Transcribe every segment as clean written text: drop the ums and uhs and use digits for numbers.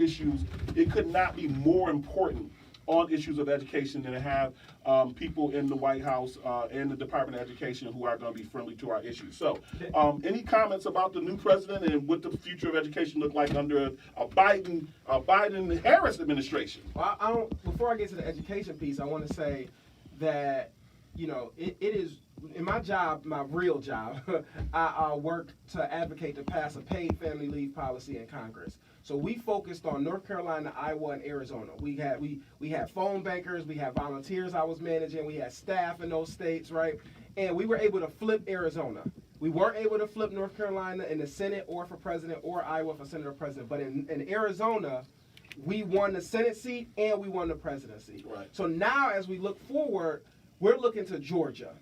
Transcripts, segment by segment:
issues, it could not be more important on issues of education than to have people in the White House and the Department of Education who are going to be friendly to our issues. So, any comments about the new president and what the future of education look like under a Biden-Harris administration? Well, I don't. Before I get to the education piece, I want to say that it is in my job, my real job. I work to advocate to pass a paid family leave policy in Congress. So we focused on North Carolina, Iowa, and Arizona. We had phone bankers, we had volunteers I was managing, we had staff in those states, right? And we were able to flip Arizona. We weren't able to flip North Carolina in the Senate or for president or Iowa for senator or president. But in Arizona, we won the Senate seat and we won the presidency. Right. So now as we look forward, we're looking to Georgia.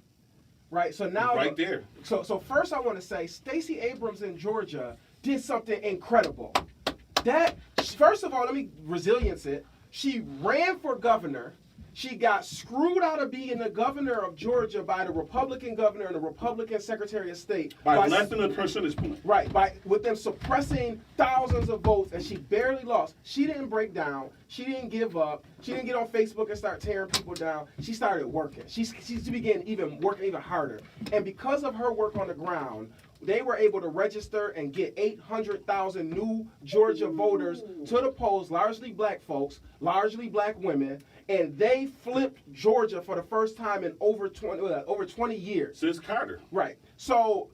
Right. So now right there. So first I want to say Stacey Abrams in Georgia did something incredible. That, first of all, let me resilience it. She ran for governor. She got screwed out of being the governor of Georgia by the Republican governor and the Republican Secretary of State. By less than a percentage point. Right, with them suppressing thousands of votes, and she barely lost. She didn't break down. She didn't give up. She didn't get on Facebook and start tearing people down. She started working. She began working even harder. And because of her work on the ground, they were able to register and get 800,000 new Georgia voters to the polls, largely black folks, largely black women, and they flipped Georgia for the first time in over 20 years. Since Carter. Right. So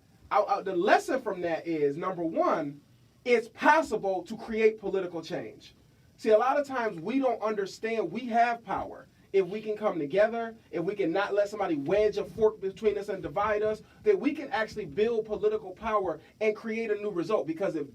the lesson from that is, number one, it's possible to create political change. See, a lot of times we don't understand we have power. If we can come together, if we can not let somebody wedge a fork between us and divide us, that we can actually build political power and create a new result. Because if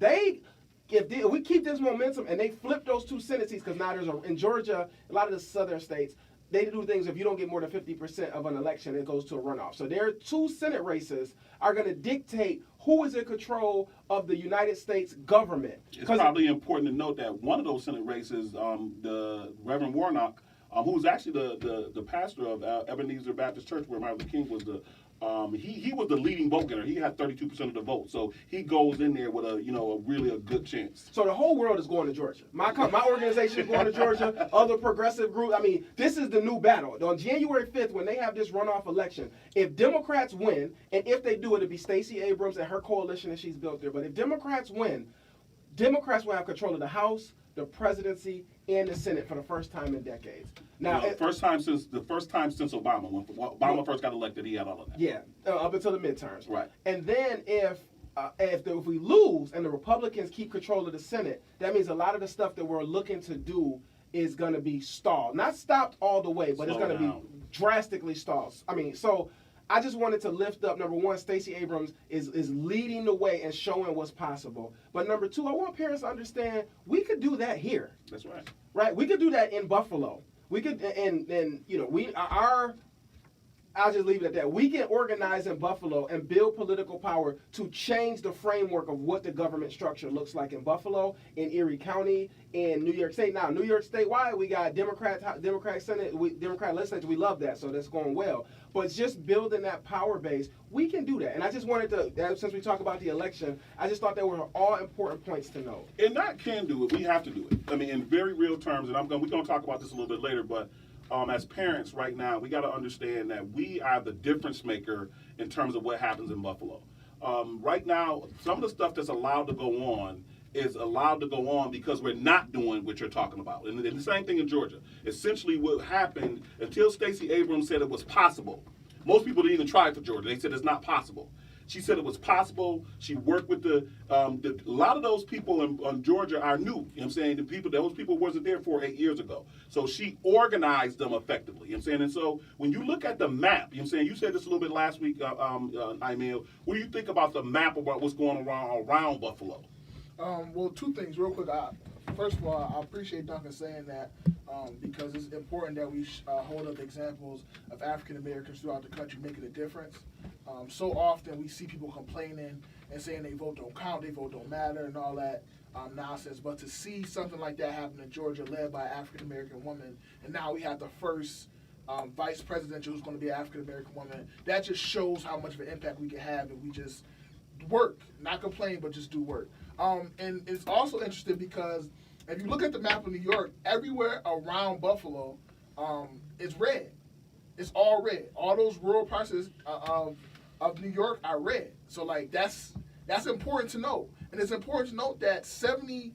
we keep this momentum and they flip those two Senate seats, because now in Georgia, a lot of the southern states, they do things if you don't get more than 50% of an election, it goes to a runoff. So their two Senate races are going to dictate who is in control of the United States government. It's probably important to note that one of those Senate races, the Reverend Warnock, who was actually the pastor of Ebenezer Baptist Church, where Martin Luther King was he was the leading vote getter. He had 32% of the vote, so he goes in there with a really good chance. So the whole world is going to Georgia. My organization is going to Georgia. Other progressive groups. I mean, this is the new battle. On January 5th, when they have this runoff election, if Democrats win, and if they do, it'll be Stacey Abrams and her coalition that she's built there. But if Democrats win, Democrats will have control of the House, the presidency, and the Senate for the first time in decades. Now, the first time since Obama. When Obama first got elected, he had all of that. Yeah, up until the midterms. Right. And then if we lose and the Republicans keep control of the Senate, that means a lot of the stuff that we're looking to do is going to be stalled. Not stopped all the way, but it's going to be drastically stalled. I mean, so I just wanted to lift up, number one, Stacey Abrams is leading the way and showing what's possible. But number two, I want parents to understand we could do that here. That's right. Right? We could do that in Buffalo. We could, I'll just leave it at that. We can organize in Buffalo and build political power to change the framework of what the government structure looks like in Buffalo, in Erie County, in New York State. Now, New York statewide, we got Democrat Senate, Democrat legislature. We love that, so that's going well. But it's just building that power base. We can do that. And I just wanted to, since we talk about the election, I just thought there were all important points to note. And not can do it, we have to do it. I mean, in very real terms, and we're going to talk about this a little bit later, but as parents right now, we got to understand that we are the difference maker in terms of what happens in Buffalo. Right now, some of the stuff that's allowed to go on is allowed to go on because we're not doing what you're talking about. And the same thing in Georgia. Essentially what happened, until Stacey Abrams said it was possible, most people didn't even try for Georgia. They said it's not possible. She said it was possible. She worked with a lot of those people in Georgia are new. You know what I'm saying? Those people wasn't there 8 years ago. So she organized them effectively. You know what I'm saying? And so when you look at the map, you know what I'm saying? You said this a little bit last week, Emil. What do you think about the map about what's going on around Buffalo? Well, two things real quick. First of all, I appreciate Duncan saying that because it's important that we hold up examples of African Americans throughout the country making a difference. So often we see people complaining and saying they vote don't count, they vote don't matter, and all that nonsense. But to see something like that happen in Georgia, led by an African American woman, and now we have the first vice presidential who's going to be an African American woman, that just shows how much of an impact we can have if we just work, not complain, but just do work. And it's also interesting because If you look at the map of New York, everywhere around Buffalo is red. It's all red. All those rural parts of New York are red. So like that's important to know. And it's important to note that 71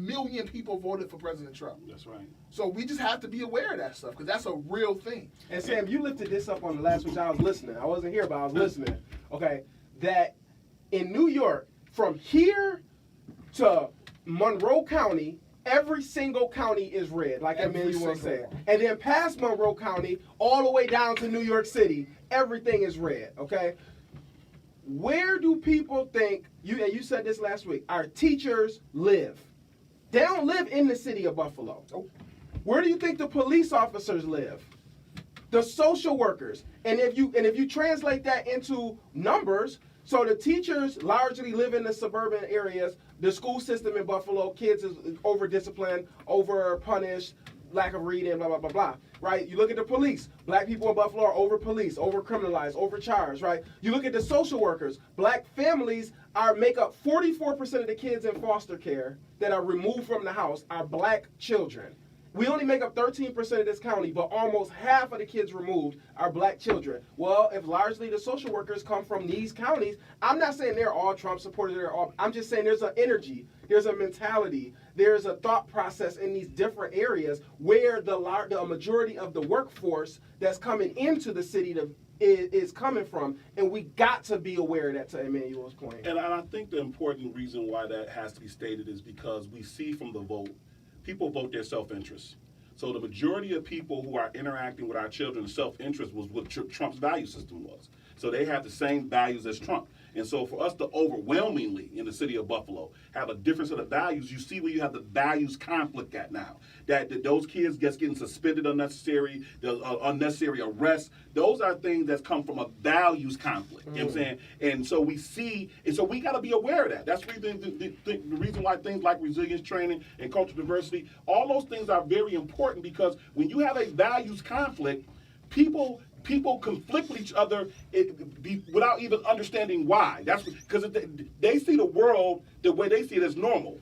million people voted for President Trump. That's right. So we just have to be aware of that stuff because that's a real thing. And Sam, you lifted this up on the last week. I was listening. I wasn't here, but I was listening. Okay, that in New York, from here to Monroe County, every single county is red, like Emmanuel said. And then past Monroe County, all the way down to New York City, everything is red. Okay. Where do people think, you said this last week, our teachers live? They don't live in the city of Buffalo. Nope. Where do you think the police officers live? The social workers. And if you translate that into numbers, so the teachers largely live in the suburban areas. The school system in Buffalo, kids is over disciplined, over punished, lack of reading, blah, blah, blah, blah, right? You look at the police. Black people in Buffalo are over-policed, over-criminalized, overcharged, right? You look at the social workers. Black families make up 44% of the kids in foster care that are removed from the house are black children. We only make up 13% of this county, but almost half of the kids removed are black children. Well, if largely the social workers come from these counties, I'm not saying they're all Trump supporters. I'm just saying there's an energy, there's a mentality, there's a thought process in these different areas where the majority of the workforce that's coming into the city is coming from, and we got to be aware of that, to Emmanuel's point. And I think the important reason why that has to be stated is because we see from the vote, people vote their self-interest. So the majority of people who are interacting with our children's self-interest was what Trump's value system was. So they have the same values as Trump. And so for us to overwhelmingly in the city of Buffalo have a different set of values, you see where you have the values conflict at now. That those kids getting suspended unnecessary, the unnecessary arrests, those are things that come from a values conflict. You know what I'm saying? And so we see, and so we got to be aware of that. That's the reason why things like resilience training and cultural diversity, all those things are very important, because when you have a values conflict, people conflict with each other without even understanding why. That's because they see the world the way they see it as normal.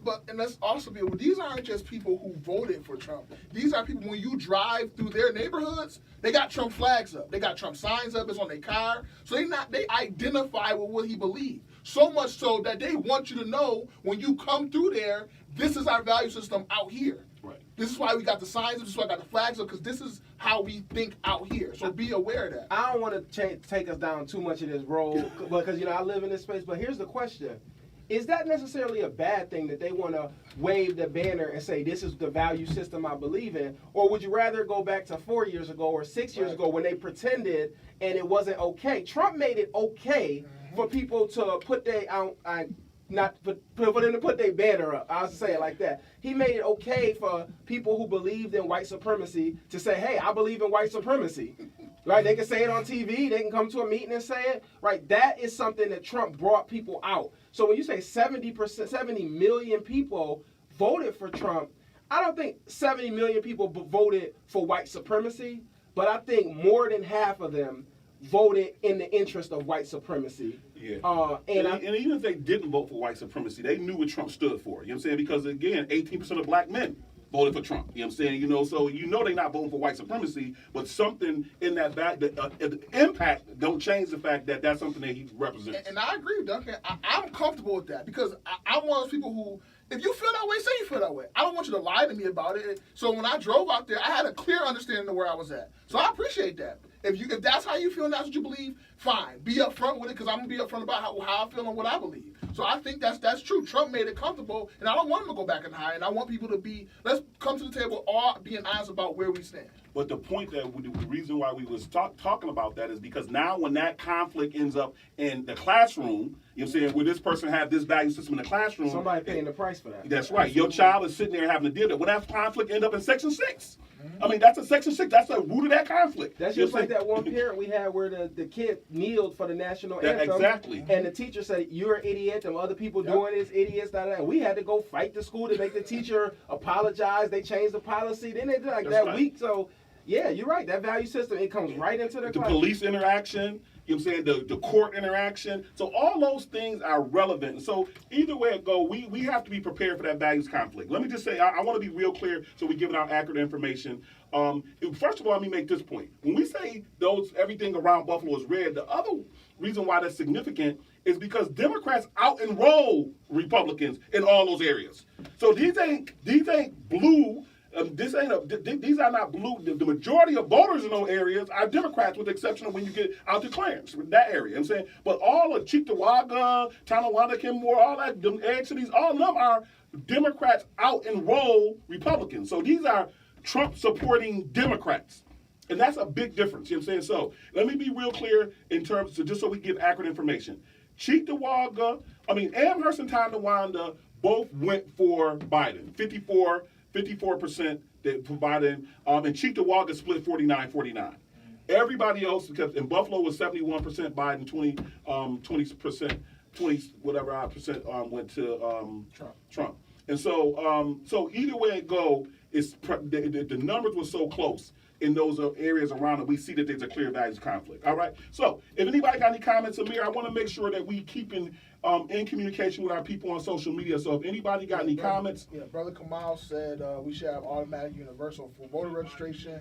But and let's also be aware, these aren't just people who voted for Trump. These are people, when you drive through their neighborhoods, they got Trump flags up. They got Trump signs up. It's on their car. So they identify with what he believed. So much so that they want you to know when you come through there, this is our value system out here. Right. This is why we got the signs up. This is why I got the flags up, because this is how we think out here. So be aware of that. I don't want to take us down too much of this road, because I live in this space. But here's the question: is that necessarily a bad thing that they want to wave the banner and say this is the value system I believe in, or would you rather go back to 4 years ago or 6 years ago when they pretended and it wasn't okay? Trump made it okay for people to put their for them to put their banner up. I'll say it like that. He made it okay for people who believed in white supremacy to say, hey, I believe in white supremacy. Right? They can say it on TV. They can come to a meeting and say it. Right? That is something that Trump brought people out. So when you say 70 million people voted for Trump, I don't think 70 million people voted for white supremacy, but I think more than half of them voted in the interest of white supremacy. Yeah. And even if they didn't vote for white supremacy, they knew what Trump stood for. You know what I'm saying? Because again, 18% of black men voted for Trump. You know what I'm saying? So they're not voting for white supremacy, but something in that the impact don't change the fact that that's something that he represents. And I agree with Duncan. I'm comfortable with that, because I'm one of those people who, if you feel that way, say you feel that way. I don't want you to lie to me about it. So when I drove out there, I had a clear understanding of where I was at. So I appreciate that. If that's how you feel and that's what you believe, fine. Be upfront with it, because I'm going to be upfront about how I feel and what I believe. So I think that's true. Trump made it comfortable, and I don't want him to go back and hide. And I want people to let's come to the table all being honest about where we stand. But the point the reason why we was talking about that is because now when that conflict ends up in the classroom, you know what I'm saying, where this person had this value system in the classroom. Somebody paying the price for that. That's right. Your child is sitting there having to deal with it. When that conflict end up in Section 6. I mean, that's a Section 6. That's the root of that conflict. That's just like that one parent we had where the kid kneeled for the national anthem. Exactly. And the teacher said, you're an idiot, and other people doing this, idiots, and we had to go fight the school to make the teacher apologize. They changed the policy. Then they did like that week. So, yeah, you're right. That value system, it comes right into the class. Police interaction, You know what I'm saying? The court interaction. So all those things are relevant. So either way it go, we have to be prepared for that values conflict. Let me just say, I want to be real clear so we're giving out accurate information. First of all, let me make this point. When we say everything around Buffalo is red, the other reason why that's significant is because Democrats out-enroll Republicans in all those areas. So these ain't blue. These are not blue. The majority of voters in those areas are Democrats, with the exception of when you get out to Clarence, that area. I'm saying, but all of Cheektowaga, Tonawanda, Kenmore, all that, them edge cities, all of them are Democrats out-enroll Republicans. So these are Trump-supporting Democrats. And that's a big difference, you know what I'm saying? So let me be real clear in terms of, just so we give accurate information. Amherst and Tonawanda both went for Biden, 54% for Biden, and Cheektowaga split 49-49. Everybody else, because in Buffalo was 71% Biden, 20% went to Trump. And so either way it go, the numbers were so close in those areas around it, we see that there's a clear values conflict. All right. So if anybody got any comments, Amir, I want to make sure that we keep in communication with our people on social media. So if anybody got any comments, Brother Kamal said we should have automatic universal for voter registration.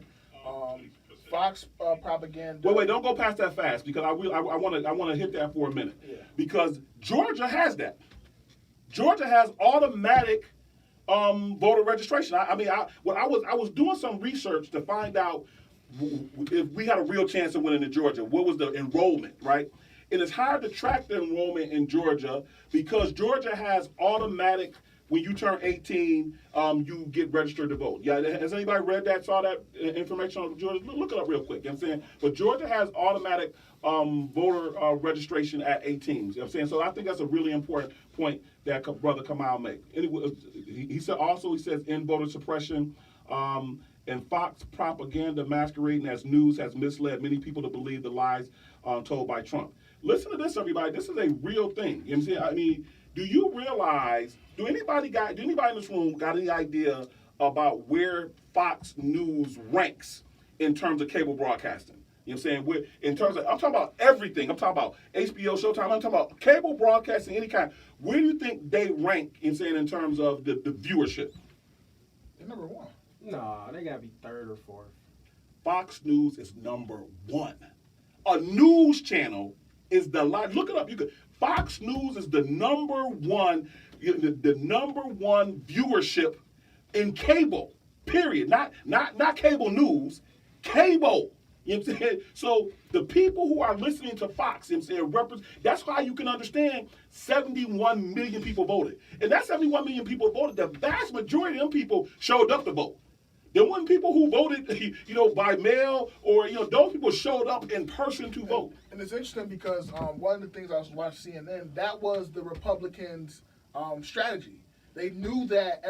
Fox propaganda. Wait, don't go past that fast, because I want to hit that for a minute. Yeah. Because Georgia has that. Georgia has automatic voter registration. I was doing some research to find out if we had a real chance of winning in Georgia. What was the enrollment, right? And it's hard to track the enrollment in Georgia because Georgia has automatic. When you turn 18, you get registered to vote. Yeah, has anybody read that, saw that information on Georgia? Look it up real quick, you know what I'm saying? But Georgia has automatic voter registration at 18, you know what I'm saying? So I think that's a really important point that Brother Kamal made. Anyway, he says in voter suppression, and Fox propaganda masquerading as news has misled many people to believe the lies told by Trump. Listen to this, everybody. This is a real thing. You know what I'm saying? I mean, do you realize, do anybody in this room got any idea about where Fox News ranks in terms of cable broadcasting? You know what I'm saying? I'm talking about everything. I'm talking about HBO, Showtime. I'm talking about cable broadcasting, any kind. Where do you think they rank in terms of the viewership? They're number one. No, they gotta be third or fourth. Fox News is number one. A news channel is look it up. Fox News is the number one viewership in cable. Period. Not cable news. Cable. You know what I'm saying? So the people who are listening to Fox, you know what I'm saying, that's why you can understand 71 million people voted. And that 71 million people voted, the vast majority of them people showed up to vote. There weren't people who voted, by mail, or those people showed up in person to vote. And it's interesting because one of the things I was watching CNN, that was the Republicans' strategy. They knew that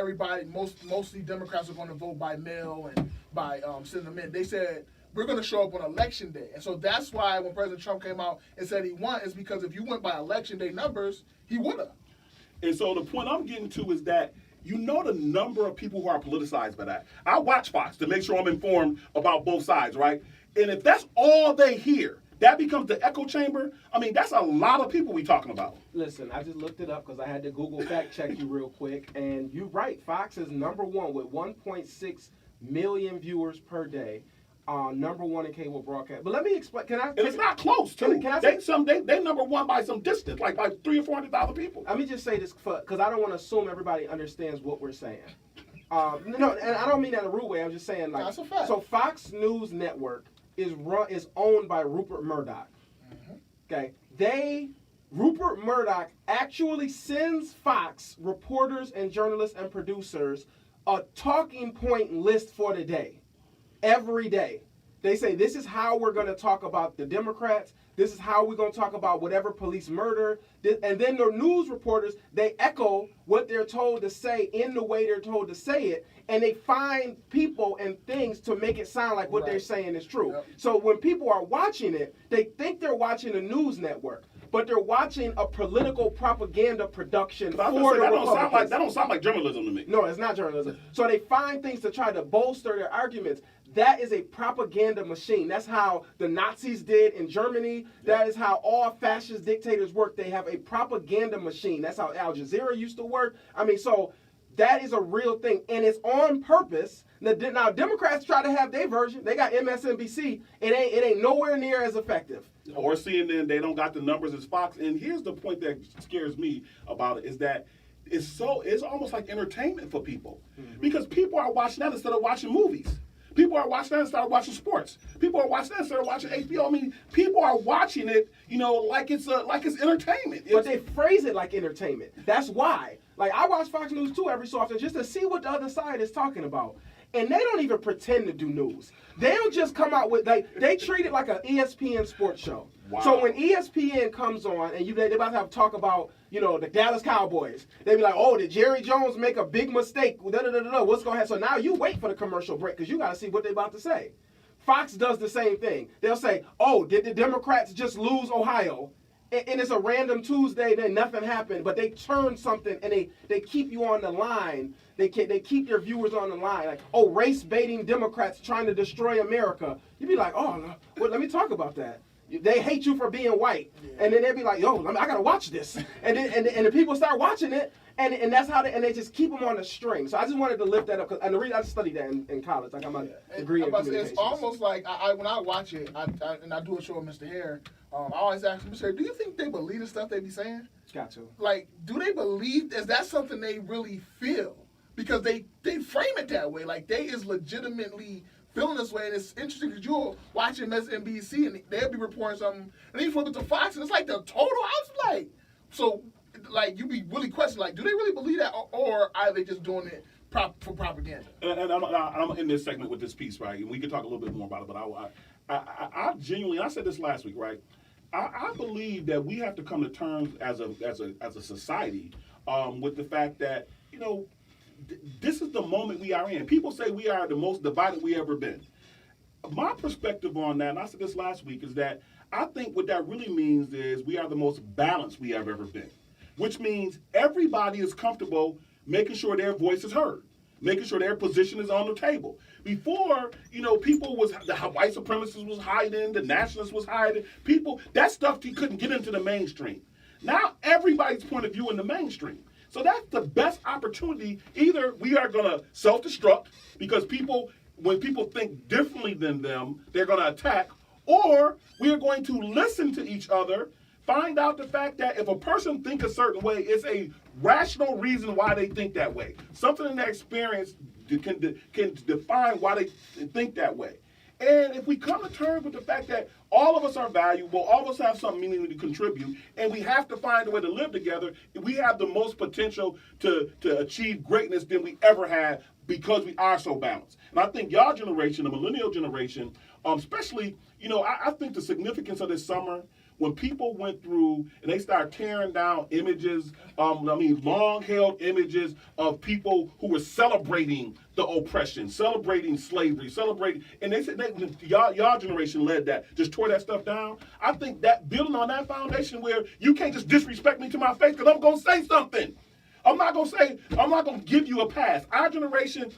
mostly Democrats were going to vote by mail and by sending them in. They said, we're going to show up on election day. And so that's why when President Trump came out and said he won, is because if you went by election day numbers, he would have. And so the point I'm getting to is that the number of people who are politicized by that. I watch Fox to make sure I'm informed about both sides, right? And if that's all they hear, that becomes the echo chamber. I mean, that's a lot of people we talking about. Listen, I just looked it up because I had to Google fact check you real quick. And you're right, Fox is number one with 1.6 million viewers per day. Number one in cable broadcast. But let me explain. And it's not close, too. They number one by some distance, like 300,000 or 400,000 people. Let me just say this, because I don't want to assume everybody understands what we're saying. No, and I don't mean that in a rude way. I'm just saying, That's a fact. So Fox News Network is owned by Rupert Murdoch. Mm-hmm. Okay, Rupert Murdoch actually sends Fox reporters and journalists and producers a talking point list for the day. Every day. They say, this is how we're going to talk about the Democrats. This is how we're going to talk about whatever police murder. And then the news reporters, they echo what they're told to say in the way they're told to say it. And they find people and things to make it sound like what they're saying is true. Yep. So when people are watching it, they think they're watching a news network. But they're watching a political propaganda production for the Republicans. That don't sound like journalism to me. No, it's not journalism. So they find things to try to bolster their arguments. that is a propaganda machine. That's how the Nazis did in Germany. That is how all fascist dictators work. They have a propaganda machine. That's how Al Jazeera used to work. I mean, so that is a real thing, and it's on purpose. Now Democrats try to have their version. They got MSNBC. It ain't nowhere near as effective. Or CNN, they don't got the numbers as Fox. And here's the point that scares me about it is that it's almost like entertainment for people. Because people are watching that instead of watching movies. People are watching that instead of watching sports. People are watching that instead of watching HBO. I mean, people are watching it, like it's entertainment. But they phrase it like entertainment. That's why. Like, I watch Fox News too every so often just to see what the other side is talking about. And they don't even pretend to do news. They don't just come out with, they treat it like an ESPN sports show. Wow. So when ESPN comes on and they about to have talk about, the Dallas Cowboys, they be like, oh, did Jerry Jones make a big mistake? What's going to happen? So now you wait for the commercial break because you got to see what they're about to say. Fox does the same thing. They'll say, oh, did the Democrats just lose Ohio? And it's a random Tuesday, then nothing happened, but they turn something and they keep you on the line. They keep your viewers on the line. Like, oh, race-baiting Democrats trying to destroy America. You'd be like, oh, well, let me talk about that. They hate you for being white. And then they'd be like, yo, I got to watch this. And then and the people start watching it, and that's how they just keep them on the string. So I just wanted to lift that up. And the reason I studied that in college. Like, I'm a degree in communications. It's almost like, when I watch it, and I do a show with Mr. Hare, I always ask Mr. Hare, do you think they believe the stuff they be saying? Got to. Like, do they believe, is that something they really feel? Because they frame it that way. Like, they is legitimately feeling this way. And it's interesting because you'll watch MSNBC and they'll be reporting something. And then you flip it to Fox and it's like the total. I was like, so, like, you be really questioning, like, do they really believe that? Or are they just doing it for propaganda? And I'm in this segment with this piece, right? And we can talk a little bit more about it. But I genuinely, I said this last week, right? I believe that we have to come to terms as a society with the fact that, this is the moment we are in. People say we are the most divided we ever been. My perspective on that, and I said this last week, is that I think what that really means is we are the most balanced we have ever been, which means everybody is comfortable making sure their voice is heard, making sure their position is on the table. Before, people the white supremacists was hiding, the nationalists was hiding. That stuff you couldn't get into the mainstream. Now everybody's point of view in the mainstream. So that's the best opportunity. Either we are going to self-destruct because when people think differently than them, they're going to attack, or we are going to listen to each other, find out the fact that if a person thinks a certain way, it's a rational reason why they think that way. Something in their experience can define why they think that way. And if we come to terms with the fact that all of us are valuable, all of us have something meaningful to contribute, and we have to find a way to live together, we have the most potential to achieve greatness than we ever had because we are so balanced. And I think y'all generation, the millennial generation, especially, I think the significance of this summer, when people went through and they started tearing down images, long-held images of people who were celebrating the oppression, celebrating slavery, and they said y'all generation led that, just tore that stuff down. I think that building on that foundation where you can't just disrespect me to my face because I'm going to say something. I'm not going to give you a pass. Our generation,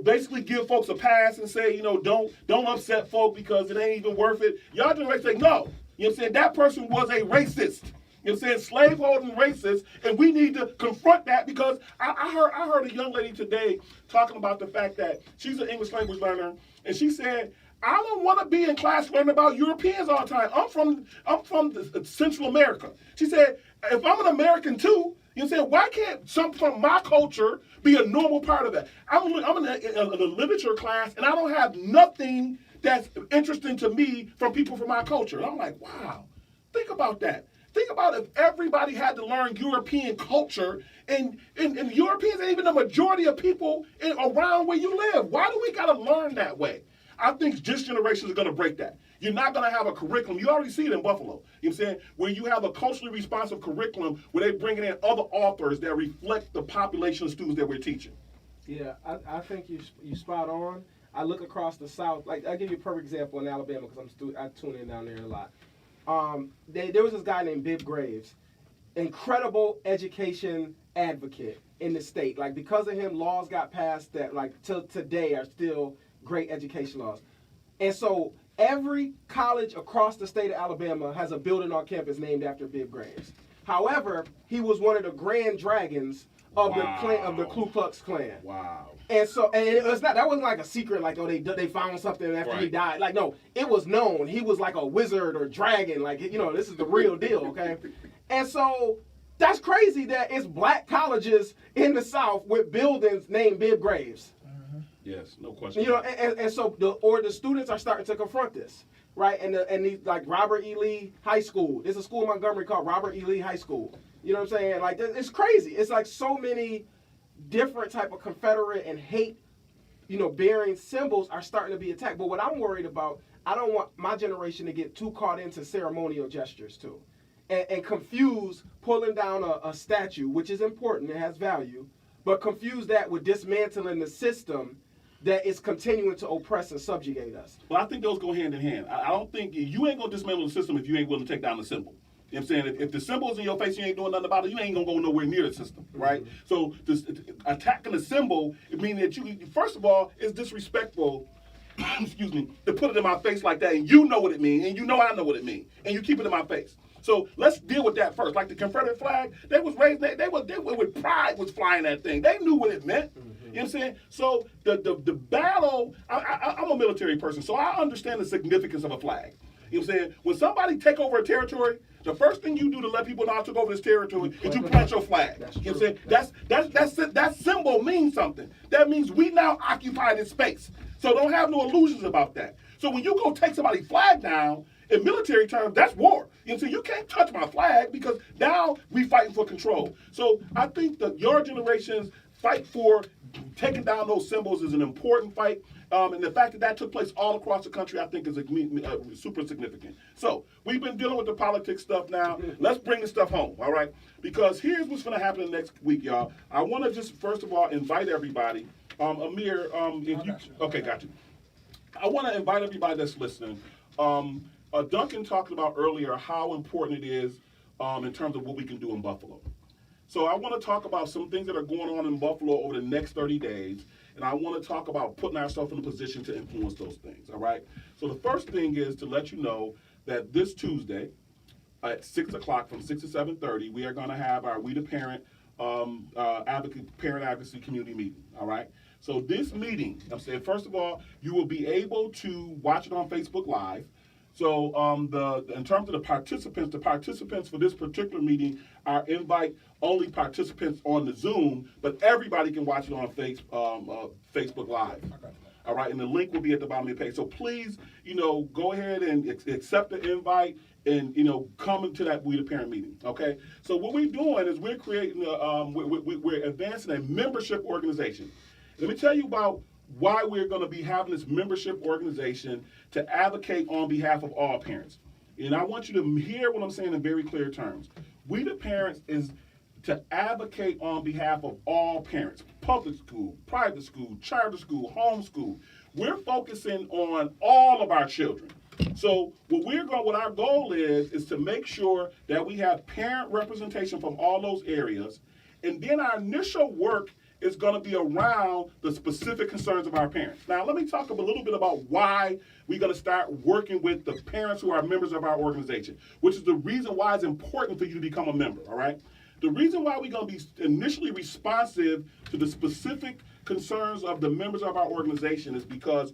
basically give folks a pass and say, don't upset folk because it ain't even worth it. Y'all generation say, no. That person was a racist. Slaveholding racist, and we need to confront that because I heard a young lady today talking about the fact that she's an English language learner, and she said, I don't want to be in class learning about Europeans all the time. I'm from Central America. She said, if I'm an American too, why can't some from my culture be a normal part of that? I'm in a literature class, and I don't have nothing that's interesting to me from people from my culture. And I'm like, wow, think about that. Think about if everybody had to learn European culture, and Europeans ain't even the majority of people around where you live. Why do we got to learn that way? I think this generation is going to break that. You're not going to have a curriculum. You already see it in Buffalo. Where you have a culturally responsive curriculum where they're bringing in other authors that reflect the population of students that we're teaching. Yeah, I think you spot on. I look across the South. Like, I'll give you a perfect example in Alabama because I tune in down there a lot. There was this guy named Bibb Graves, incredible education advocate in the state. Like, because of him, laws got passed that, like, till today are still great education laws. And so every college across the state of Alabama has a building on campus named after Bibb Graves. However, he was one of the grand dragons of the Ku Klux Klan. Wow. And so, and it was not, that wasn't like a secret, like, oh, they found something after he died. Like, no, it was known. He was like a wizard or dragon. Like, you know, this is the real deal, okay? And so, that's crazy that it's black colleges in the South with buildings named Bibb Graves. Yes, no question. You know, and so the students are starting to confront this, right? And these, like Robert E. Lee High School. There's a school in Montgomery called Robert E. Lee High School. You know what I'm saying? Like, it's crazy. It's like so many different type of Confederate and hate, you know, bearing symbols are starting to be attacked. But what I'm worried about, I don't want my generation to get too caught into ceremonial gestures too, and confuse pulling down a statue, which is important, it has value, but confuse that with dismantling the system that is continuing to oppress and subjugate us. Well, I think those go hand in hand. I don't think you ain't gonna dismantle the system if you ain't willing to take down the symbol. You know what I'm saying? If the symbol's in your face, you ain't doing nothing about it, you ain't gonna go nowhere near the system, right? Mm-hmm. So attacking the symbol, it means that you, first of all, it's disrespectful, excuse me, to put it in my face like that, and you know what it means, and you know I know what it means, and you keep it in my face. So let's deal with that first. Like the Confederate flag, they was raised, they with pride was flying that thing. They knew what it meant. Mm-hmm. You know what I'm saying? So the battle, I'm a military person, so I understand the significance of a flag. You know what I'm saying? When somebody take over a territory, the first thing you do to let people know I took over this territory is you plant your flag. You know what I'm saying? That symbol means something. That means we now occupy this space. So don't have no illusions about that. So when you go take somebody's flag down, in military terms, that's war. You know what I'm saying? You can't touch my flag because now we fighting for control. So I think that your generation's fight for taking down those symbols is an important fight. And the fact that that took place all across the country, I think, is super significant. So we've been dealing with the politics stuff now. Let's bring the stuff home, all right? Because here's what's going to happen next week, y'all. I want to just, first of all, invite everybody. Amir, if you, okay, got you. I want to invite everybody that's listening. Duncan talked about earlier how important it is in terms of what we can do in Buffalo. So I want to talk about some things that are going on in Buffalo over the next 30 days. And I want to talk about putting ourselves in a position to influence those things, all right? So the first thing is to let you know that this Tuesday at 6 o'clock from 6 to 7:30, we are going to have our We the Parent Parent Advocacy Community Meeting, all right? So this meeting, I'm saying, first of all, you will be able to watch it on Facebook Live. So in terms of the participants for this particular meeting are invite-only participants on the Zoom, but everybody can watch it on Facebook Live. All right, and the link will be at the bottom of the page. So please, go ahead and accept the invite and, come into that We the Parent meeting, okay? So what we're doing is we're creating, we're advancing a membership organization. Let me tell you about why we're going to be having this membership organization to advocate on behalf of all parents. And I want you to hear what I'm saying in very clear terms. We the Parents is to advocate on behalf of all parents, public school, private school, charter school, homeschool. We're focusing on all of our children. So what our goal is to make sure that we have parent representation from all those areas. And then our initial work is going to be around the specific concerns of our parents. Now, let me talk a little bit about why we're going to start working with the parents who are members of our organization, which is the reason why it's important for you to become a member, all right? The reason why we're going to be initially responsive to the specific concerns of the members of our organization is because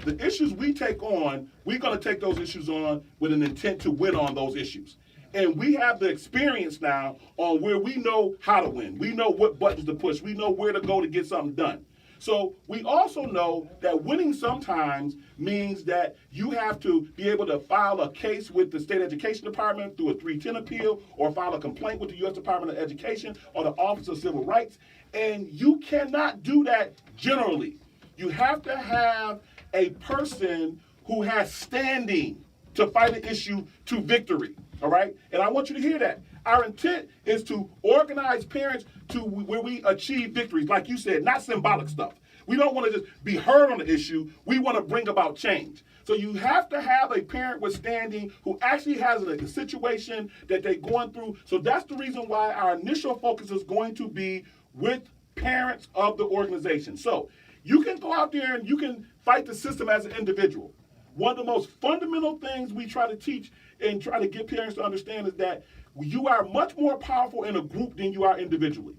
the issues we take on, we're going to take those issues on with an intent to win on those issues. And we have the experience now on where we know how to win. We know what buttons to push. We know where to go to get something done. So we also know that winning sometimes means that you have to be able to file a case with the State Education Department through a 310 appeal or file a complaint with the U.S. Department of Education or the Office of Civil Rights. And you cannot do that generally. You have to have a person who has standing to fight an issue to victory. All right? And I want you to hear that. Our intent is to organize parents to where we achieve victories, like you said, not symbolic stuff. We don't want to just be heard on the issue. We want to bring about change. So you have to have a parent with standing who actually has a situation that they're going through. So that's the reason why our initial focus is going to be with parents of the organization. So You can go out there and you can fight the system as an individual. One of the most fundamental things we try to teach and try to get parents to understand is that you are much more powerful in a group than you are individually.